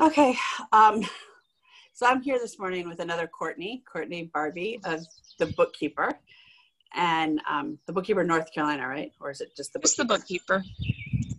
Okay, so I'm here this morning with another Courtney Barbee of the Bookkeeper, and the Bookkeeper North Carolina, right? Or is it just the Just the Bookkeeper? Bookkeeper.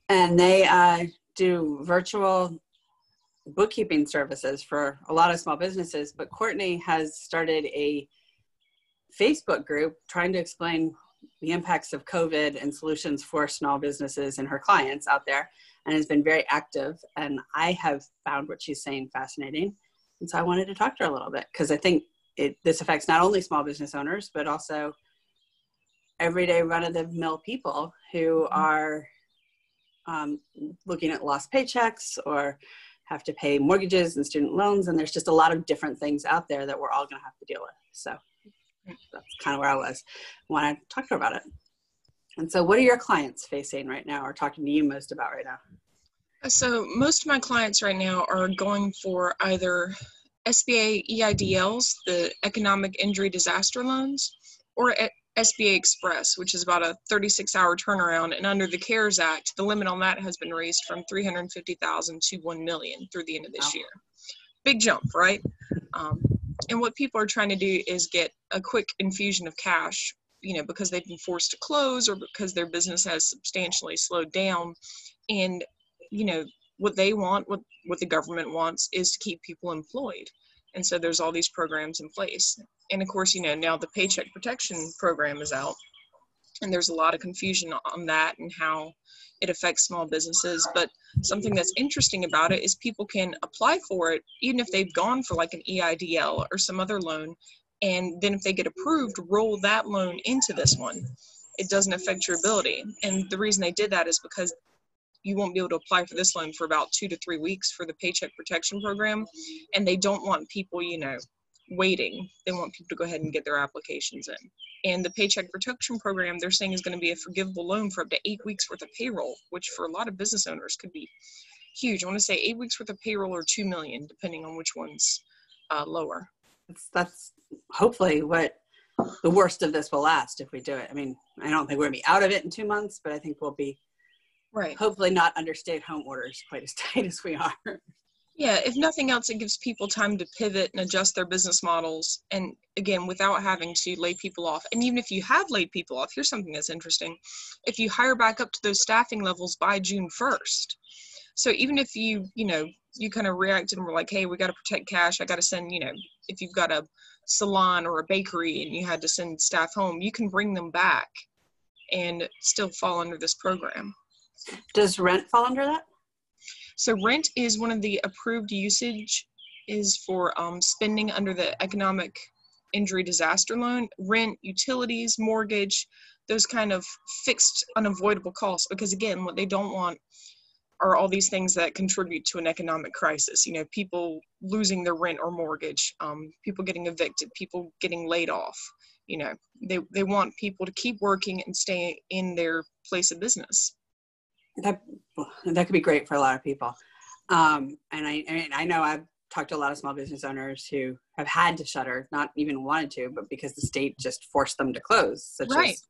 And they do virtual bookkeeping services for a lot of small businesses, but Courtney has started a Facebook group trying to explain the impacts of COVID and solutions for small businesses and her clients out there, and has been very active. And I have found what she's saying fascinating. And so I wanted to talk to her a little bit, because I think this affects not only small business owners, but also everyday run-of-the-mill people who are looking at lost paychecks or have to pay mortgages and student loans. And there's just a lot of different things out there that we're all going to have to deal with. So that's kind of where I was. I want to talk to her about it. And so what are your clients facing right now, or talking to you most about right now? So most of my clients right now are going for either SBA EIDLs, the Economic Injury Disaster Loans, or SBA Express, which is about a 36-hour turnaround. And under the CARES Act, the limit on that has been raised from $350,000 to $1 million through the end of this year. Big jump, right? And what people are trying to do is get a quick infusion of cash, because they've been forced to close or because their business has substantially slowed down. And, what they want, what the government wants, is to keep people employed. And so there's all these programs in place. And of course, now the Paycheck Protection Program is out, and there's a lot of confusion on that and how it affects small businesses. But something that's interesting about it is people can apply for it even if they've gone for like an EIDL or some other loan, and then if they get approved, roll that loan into this one. It doesn't affect your ability. And the reason they did that is because you won't be able to apply for this loan for about 2 to 3 weeks for the Paycheck Protection Program, and they don't want people, waiting. They want people to go ahead and get their applications in. And the Paycheck Protection Program, they're saying, is going to be a forgivable loan for up to 8 weeks worth of payroll, which for a lot of business owners could be huge. I want to say 8 weeks worth of payroll or $2 million, depending on which one's lower. That's hopefully what the worst of this will last if we do it. I mean, I don't think we're going to be out of it in 2 months, but I think we'll be hopefully not under stay-at-home orders quite as tight as we are. Yeah, if nothing else, it gives people time to pivot and adjust their business models. And again, without having to lay people off. And even if you have laid people off, here's something that's interesting. If you hire back up to those staffing levels by June 1st. So even if you kind of reacted and were like, hey, we got to protect cash. I got to send, if you've got a salon or a bakery and you had to send staff home, you can bring them back and still fall under this program. Does rent fall under that? So rent is one of the approved usage is for spending under the Economic Injury Disaster Loan. Rent, utilities, mortgage, those kind of fixed unavoidable costs, because again, what they don't want are all these things that contribute to an economic crisis. People losing their rent or mortgage, people getting evicted, people getting laid off. They want people to keep working and stay in their place of business. That could be great for a lot of people. And I know I've talked to a lot of small business owners who have had to shutter, not even wanted to, but because the state just forced them to close, such as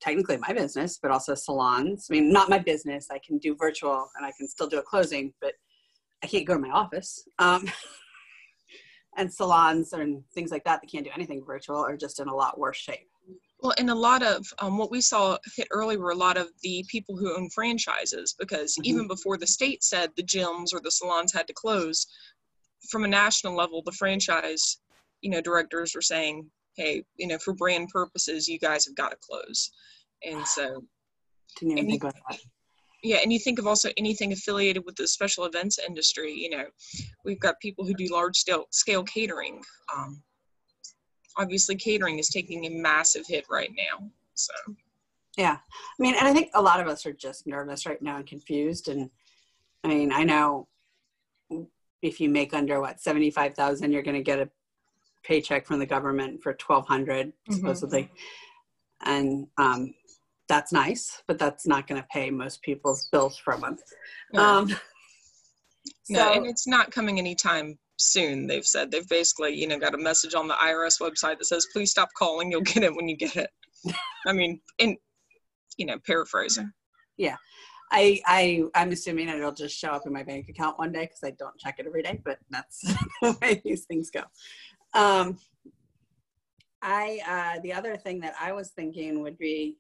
technically my business, but also salons. Not my business. I can do virtual and I can still do a closing, but I can't go to my office. And salons and things like that can't do anything virtual, are just in a lot worse shape. Well, and a lot of what we saw hit early were a lot of the people who own franchises, because even before the state said the gyms or the salons had to close, from a national level, the franchise, directors were saying, hey, for brand purposes, you guys have got to close. And so, didn't even think about that. Yeah, and you think of also anything affiliated with the special events industry. We've got people who do large scale catering. Obviously, catering is taking a massive hit right now. So, yeah, and I think a lot of us are just nervous right now and confused. And I know if you make under $75,000, you're going to get a paycheck from the government for $1,200 supposedly, and that's nice, but that's not going to pay most people's bills for a month. No, and it's not coming anytime soon. They've said they've basically got a message on the IRS website that says, please stop calling, you'll get it when you get it. Paraphrasing. Yeah, I'm assuming it'll just show up in my bank account one day because I don't check it every day, but that's the way these things go. The other thing that I was thinking would be,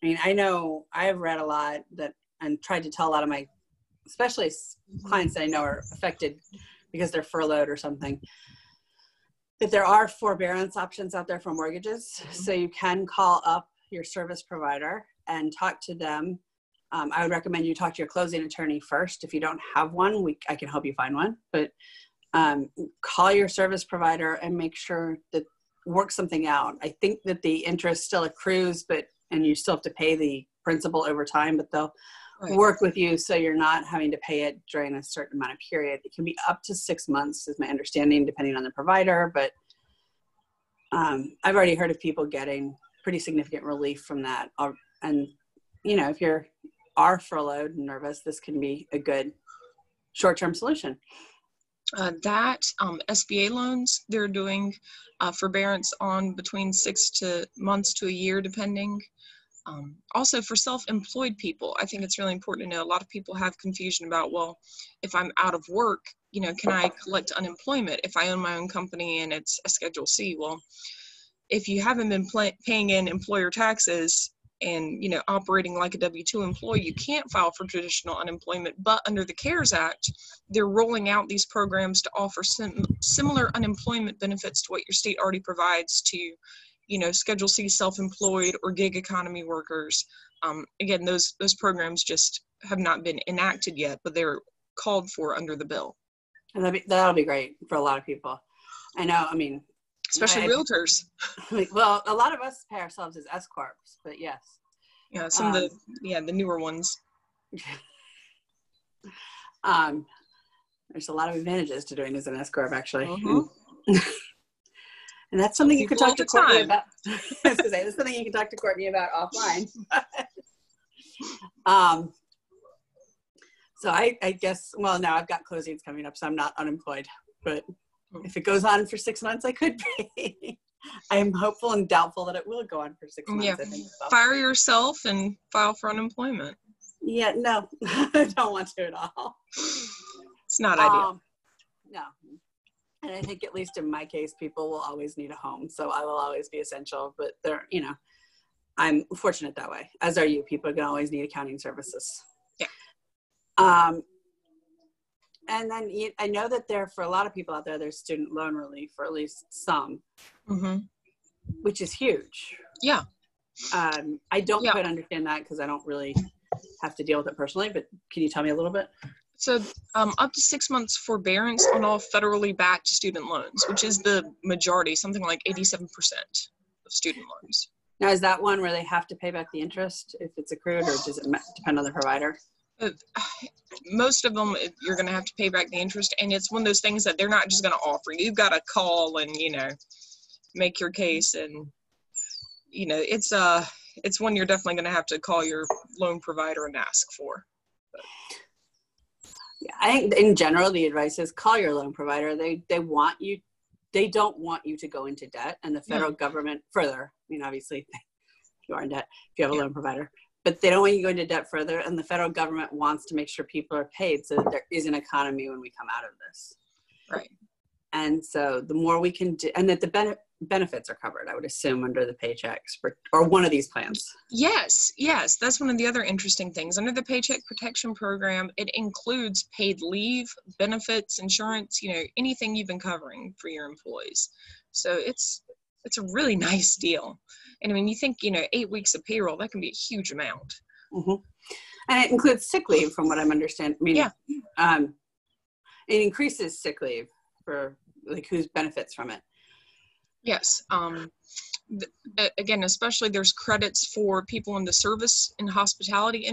I mean, I know I've read a lot that and tried to tell a lot of my, especially clients that I know are affected because they're furloughed or something, that there are forbearance options out there for mortgages. So you can call up your service provider and talk to them. I would recommend you talk to your closing attorney first. If you don't have one, I can help you find one, but call your service provider and make sure that work something out. I think that the interest still accrues, and you still have to pay the principal over time, but they'll work with you so you're not having to pay it during a certain amount of period. It can be up to 6 months is my understanding, depending on the provider, but I've already heard of people getting pretty significant relief from that. And, you know, if you are furloughed and nervous, this can be a good short-term solution. SBA loans, they're doing forbearance on between 6 months to a year, depending. Also for self-employed people, I think it's really important to know a lot of people have confusion about, well, if I'm out of work, you know, can I collect unemployment if I own my own company and it's a Schedule C? Well, if you haven't been paying in employer taxes and, you know, operating like a W-2 employee, you can't file for traditional unemployment. But under the CARES Act, they're rolling out these programs to offer similar unemployment benefits to what your state already provides to, you know, Schedule C self-employed or gig economy workers. Again, those programs just have not been enacted yet, but they're called for under the bill. And that'll be great for a lot of people. I know, I mean, especially realtors. Well, a lot of us pay ourselves as S corps, but yes. Yeah, some of the newer ones. There's a lot of advantages to doing as an S corp, actually. Mm-hmm. And that's something you could talk to Courtney about. I was gonna say, that's something you can talk to Courtney about offline. So I guess, well, now I've got closings coming up, so I'm not unemployed. But if it goes on for 6 months, I could be. I'm hopeful and doubtful that it will go on for 6 months. Yeah, I think so. Fire yourself and file for unemployment. Yeah, no, I don't want to at all. It's not ideal. No. And I think at least in my case, people will always need a home. So I will always be essential, but you know, I'm fortunate that way, as are you. People can always need accounting services. Yeah. And then I know that for a lot of people out there, there's student loan relief, or at least some, which is huge. Yeah. I don't quite understand that because I don't really have to deal with it personally, but can you tell me a little bit? So up to 6 months forbearance on all federally backed student loans, which is the majority, something like 87% of student loans. Now, is that one where they have to pay back the interest if it's accrued, or does it depend on the provider? Most of them, you're going to have to pay back the interest, and it's one of those things that they're not just going to offer you. You've got to call and, you know, make your case, and, you know, it's one you're definitely going to have to call your loan provider and ask for. But. Yeah, I think in general, the advice is call your loan provider. They don't want you to go into debt, and the federal government further. I mean, obviously, you are in debt if you have a loan provider, but they don't want you to go into debt further, and the federal government wants to make sure people are paid so that there is an economy when we come out of this. Right. And so the more we can do, and that the benefits are covered, I would assume, under the paychecks or one of these plans. Yes. That's one of the other interesting things. Under the Paycheck Protection Program, it includes paid leave, benefits, insurance, you know, anything you've been covering for your employees. So it's a really nice deal. And I mean, you think, you know, 8 weeks of payroll, that can be a huge amount. Mm-hmm. And it includes sick leave, from what I'm understanding. I mean, it increases sick leave for like who benefits from it. Yes. Again, especially there's credits for people in the service and hospitality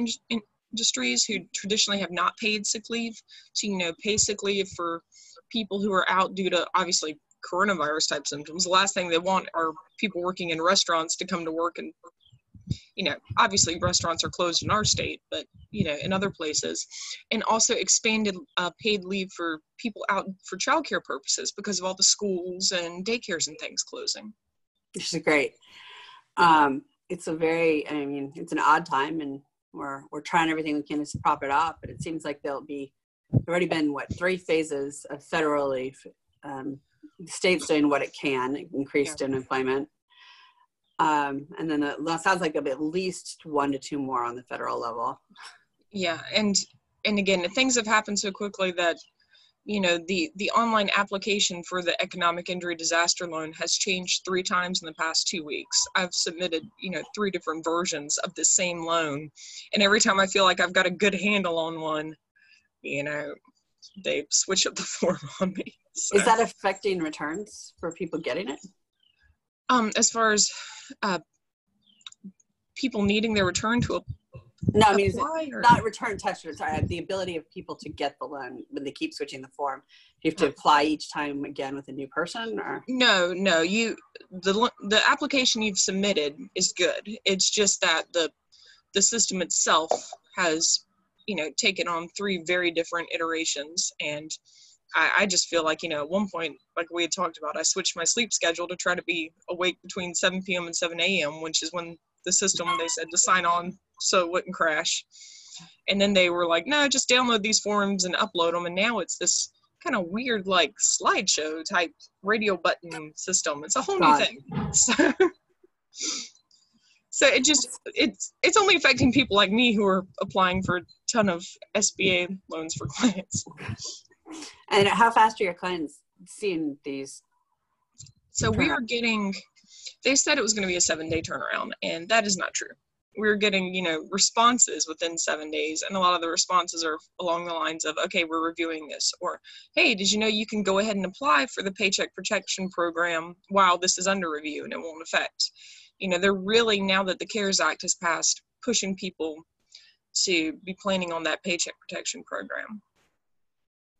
industries who traditionally have not paid sick leave. So, you know, pay sick leave for people who are out due to obviously coronavirus type symptoms. The last thing they want are people working in restaurants to come to work, and, you know, obviously restaurants are closed in our state, but, you know, in other places. And also expanded paid leave for people out for childcare purposes because of all the schools and daycares and things closing. Which is great. It's an odd time, and we're trying everything we can to prop it up, but it seems like there'll already been 3 phases of federal relief. The state's doing what it can, increased unemployment. And then it sounds like there'll be at least 1 to 2 more on the federal level. Yeah, and again, things have happened so quickly that, you know, the online application for the economic injury disaster loan has changed 3 times in the past 2 weeks. I've submitted, you know, 3 different versions of the same loan, and every time I feel like I've got a good handle on one, you know, they switch up the form on me. So. Is that affecting returns for people getting it? As far as people needing their return to no, I mean, not return testers. Sorry, the ability of people to get the loan when they keep switching the form. Do you have to apply each time again with a new person, or? No. The application you've submitted is good. It's just that the system itself has, you know, taken on 3 very different iterations, and I just feel like, you know, at one point, like we had talked about, I switched my sleep schedule to try to be awake between 7 p.m. and 7 a.m., which is when the system, they said to sign on so it wouldn't crash. And then they were like, no, just download these forms and upload them. And now it's this kind of weird, like, slideshow type radio button system. It's a whole new thing. So it's only affecting people like me who are applying for a ton of SBA loans for clients. And how fast are your clients seeing these? So we are getting, they said it was going to be a 7-day turnaround, and that is not true. We're getting, you know, responses within 7 days, and a lot of the responses are along the lines of, okay, we're reviewing this, or, hey, did you know you can go ahead and apply for the Paycheck Protection Program while this is under review and it won't affect. You know, they're really, now that the CARES Act has passed, pushing people to be planning on that Paycheck Protection Program.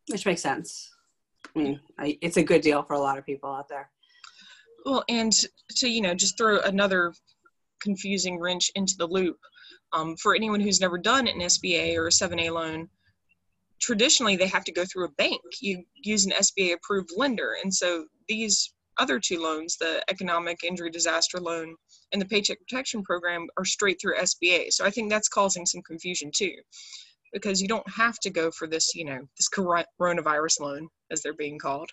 Which makes sense. I mean, it's a good deal for a lot of people out there. Well, and to, you know, just throw another confusing wrench into the loop, for anyone who's never done an SBA or a 7A loan, traditionally they have to go through a bank. You use an SBA approved lender. And so these other 2 loans, the economic injury disaster loan and the Paycheck Protection Program, are straight through SBA. So I think that's causing some confusion too, because you don't have to go for this, you know, this coronavirus loan, as they're being called.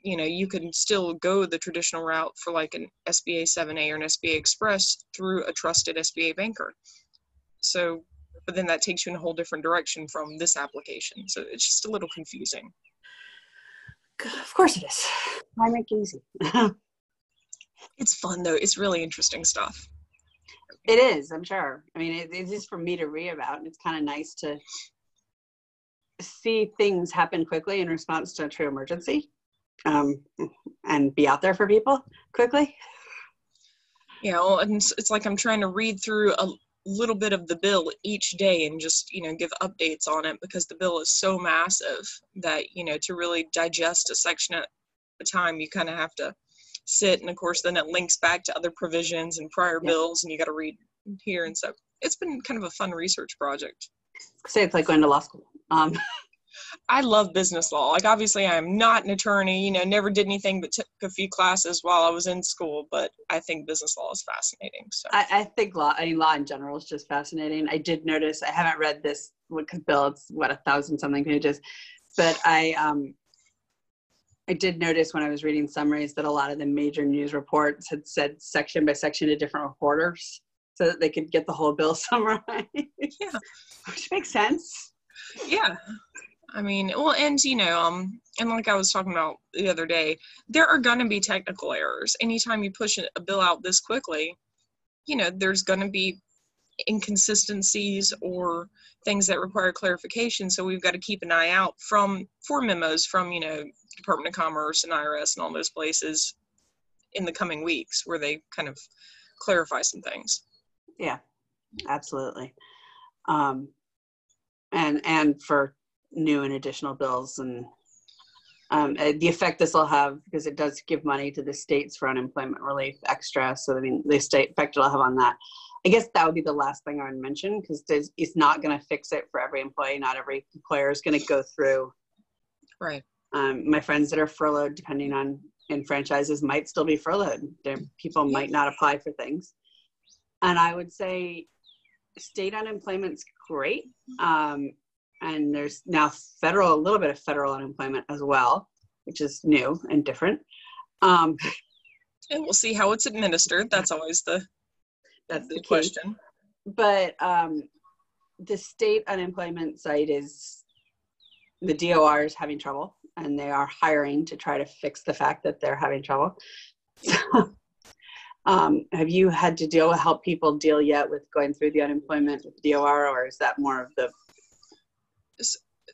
You know, you can still go the traditional route for like an SBA 7A or an SBA Express through a trusted SBA banker. So, but then that takes you in a whole different direction from this application. So it's just a little confusing. Of course it is. Why make it easy? It's fun though. It's really interesting stuff. It is, I'm sure. I mean, it is for me to read about, and it's kind of nice to see things happen quickly in response to a true emergency, and be out there for people quickly. Yeah, well, and it's like I'm trying to read through a little bit of the bill each day and just, you know, give updates on it, because the bill is so massive that, you know, to really digest a section at a time, you kind of have to sit, and of course then it links back to other provisions and prior bills, and you got to read here. And so it's been kind of a fun research project. Say it's like going to law school. I love business law. Like, obviously I'm not an attorney, you know, never did anything but took a few classes while I was in school, but I think business law is fascinating. So I think law in general is just fascinating. I did notice, I haven't read this bill, it's 1,000 something pages, but I did notice when I was reading summaries that a lot of the major news reports had said section by section to different reporters so that they could get the whole bill summarized. Yeah. Which makes sense. Yeah. I mean, well, and, you know, and like I was talking about the other day, there are going to be technical errors. Anytime you push a bill out this quickly, you know, there's going to be inconsistencies or things that require clarification. So we've got to keep an eye out for memos from, you know, Department of Commerce and IRS and all those places in the coming weeks where they kind of clarify some things. Yeah, absolutely. And for new and additional bills, and the effect this will have, because it does give money to the states for unemployment relief extra. So, I mean, the state effect it'll have on that. I guess that would be the last thing I would mention, because it's not going to fix it for every employee. Not every employer is going to go through. Right. My friends that are furloughed, depending on in franchises, might still be furloughed. People might not apply for things. And I would say state unemployment's great. And there's now a little bit of federal unemployment as well, which is new and different. And we'll see how it's administered. That's always the question. But the state unemployment site the DOR is having trouble, and they are hiring to try to fix the fact that they're having trouble. So, have you had to help people deal yet with going through the unemployment with the DOR, or is that more of the?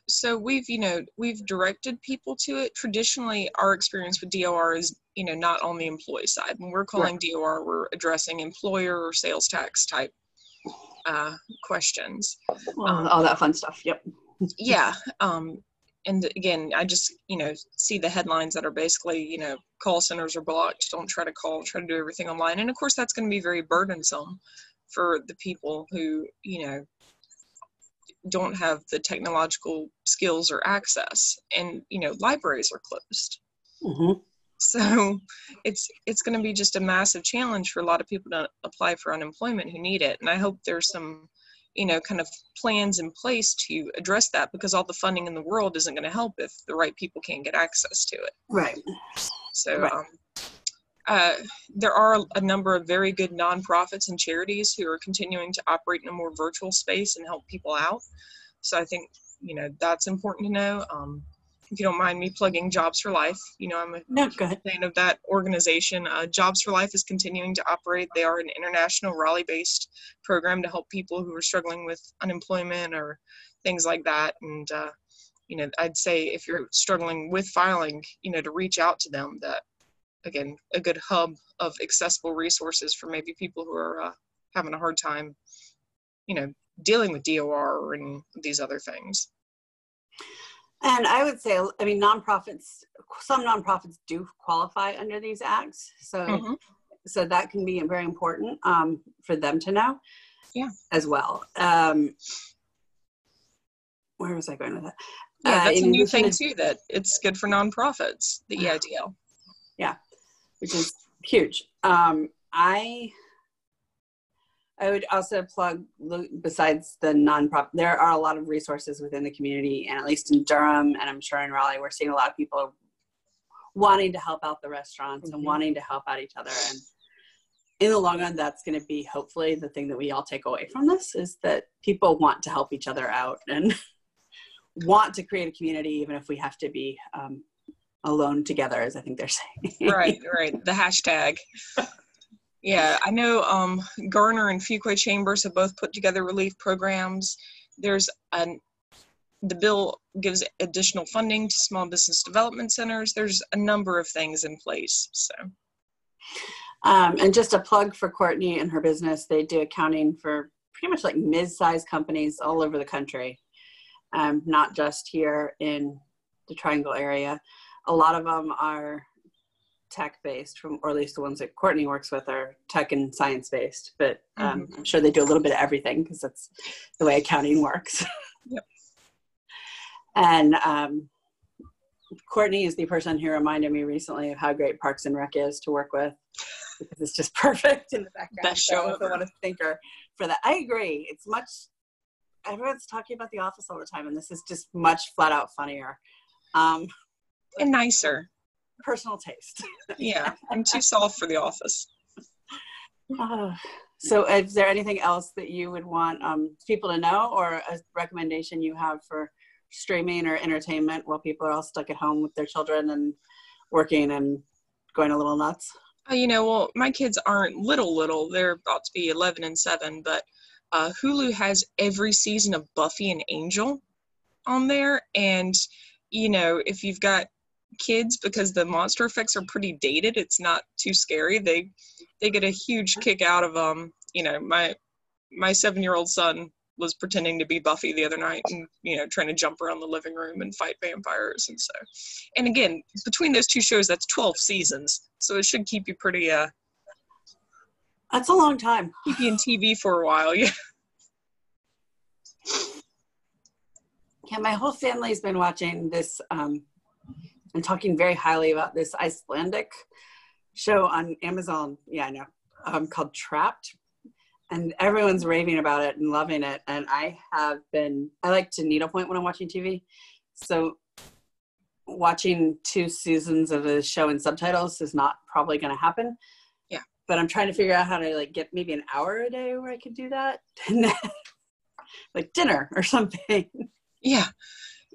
So we've directed people to it. Traditionally, our experience with DOR is, not on the employee side. When we're calling DOR, we're addressing employer or sales tax type questions. All that fun stuff. Yep. Yeah. And again, I just, see the headlines that are basically, call centers are blocked. Don't try to call, try to do everything online. And of course, that's going to be very burdensome for the people who, don't have the technological skills or access. And, libraries are closed. Mm-hmm. So it's going to be just a massive challenge for a lot of people to apply for unemployment who need it. And I hope there's some, kind of plans in place to address that, because all the funding in the world isn't going to help if the right people can't get access to it. Right. So there are a number of very good nonprofits and charities who are continuing to operate in a more virtual space and help people out. So I think, that's important to know. If you don't mind me plugging Jobs for Life, I'm a fan of that organization. Jobs for Life is continuing to operate. They are an international Raleigh-based program to help people who are struggling with unemployment or things like that. And, I'd say if you're struggling with filing, to reach out to them. That, again, a good hub of accessible resources for maybe people who are having a hard time, dealing with DOR and these other things. And I would say, some nonprofits do qualify under these acts. So, so that can be very important for them to know as well. Where was I going with that? Yeah, that's a new thing too, that it's good for nonprofits, the EIDL. Yeah, which is huge. I would also plug, besides the nonprofit, there are a lot of resources within the community, and at least in Durham, and I'm sure in Raleigh, we're seeing a lot of people wanting to help out the restaurants and wanting to help out each other. And in the long run, that's going to be hopefully the thing that we all take away from this, is that people want to help each other out and want to create a community, even if we have to be alone together, as I think they're saying. Right. The hashtag. Yeah, I know Garner and Fuquay Chambers have both put together relief programs. The bill gives additional funding to small business development centers. There's a number of things in place. So, and just a plug for Courtney and her business. They do accounting for pretty much like mid-sized companies all over the country, not just here in the Triangle area. A lot of them are tech-based, or at least the ones that Courtney works with are tech and science-based, but I'm sure they do a little bit of everything, because that's the way accounting works. Yep. And Courtney is the person who reminded me recently of how great Parks and Rec is to work with, because it's just perfect in the background. Best show ever. I want to thank her for that. I agree. It's everyone's talking about The Office all the time, and this is just much flat out funnier. And nicer. Personal taste. Yeah, I'm too soft for The Office. So is there anything else that you would want people to know, or a recommendation you have for streaming or entertainment while people are all stuck at home with their children and working and going a little nuts? Well, my kids aren't little. They're about to be 11 and 7, but Hulu has every season of Buffy and Angel on there. And, if you've got kids, because the monster effects are pretty dated, it's not too scary. They get a huge kick out of my 7-year-old son was pretending to be Buffy the other night and trying to jump around the living room and fight vampires. And again, between those two shows, that's 12 seasons, so it should keep you pretty that's a long time. Keep you in TV for a while. Yeah, my whole family's been watching this and talking very highly about this Icelandic show on Amazon. Yeah, I know. Called Trapped. and everyone's raving about it and loving it. And I like to needlepoint when I'm watching TV. So watching 2 seasons of a show in subtitles is not probably going to happen. Yeah. But I'm trying to figure out how to like get maybe an hour a day where I could do that. Like dinner or something. Yeah.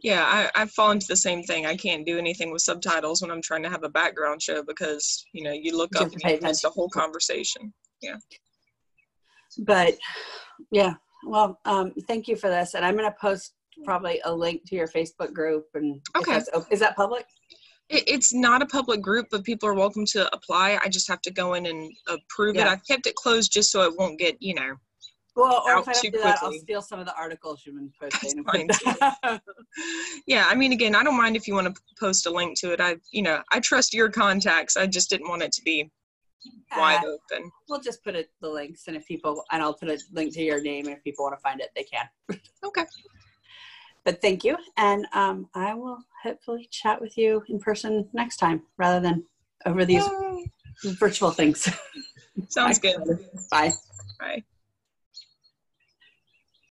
Yeah, I fall into the same thing. I can't do anything with subtitles when I'm trying to have a background show because, you know, you look up and you miss the whole conversation. Yeah. But yeah, well, thank you for this. And I'm going to post probably a link to your Facebook group. And okay. Is that public? It's not a public group, but people are welcome to apply. I just have to go in and approve it. I've kept it closed just so it won't get, you know, well, or out if I don't too do quickly. that, I'll steal some of the articles you've been posting. Yeah, I mean, again, I don't mind if you want to post a link to it. I trust your contacts. I just didn't want it to be wide open. We'll just put the links, and I'll put a link to your name, and if people want to find it, they can. Okay. But thank you, and I will hopefully chat with you in person next time rather than over these virtual things. Sounds good. Bye. Bye.